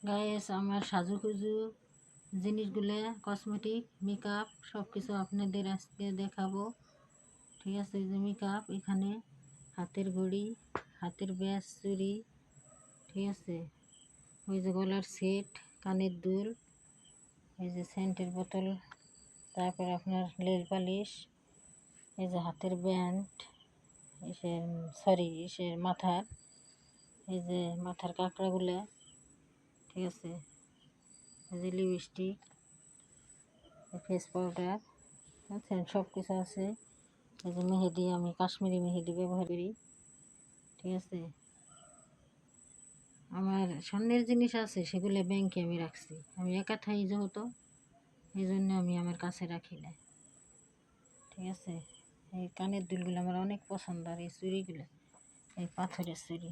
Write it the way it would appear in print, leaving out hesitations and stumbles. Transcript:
Guys, আমার সাজুগুজু জিনিসগুলো, কসমেটিক, মেকআপ সব কিছু আপনাদের আজকে দেখাবো। ঠিক আছে, এই যে মেকআপ, এখানে হাতের ঘড়ি, হাতের ব্যাস, চুড়ি, ঠিক আছে, ওই যে গলার সেট, কানের দুল, এই যে সেন্টের বোতল, তারপর আপনার নেল পালিশ, এই যে হাতের ব্যান্ড, মাথার, এই যে মাথার কাঁকড়াগুলো, ঠিক আছে, এই যে লিপস্টিক, ফেস পাউডার, বুঝছেন, সব কিছু আছে। এই যে মেহেদি, আমি কাশ্মীরি মেহেদি ব্যবহার করি। ঠিক আছে, আমার স্বর্ণের জিনিস আছে, সেগুলো ব্যাংকে আমি রাখছি। আমি একা থাই যেহেতু, এই জন্য আমি আমার কাছে রাখি না। ঠিক আছে, এই কানের দুলগুলো আমার অনেক পছন্দ, আর এই চুড়িগুলো, এই পাথরের চুড়ি।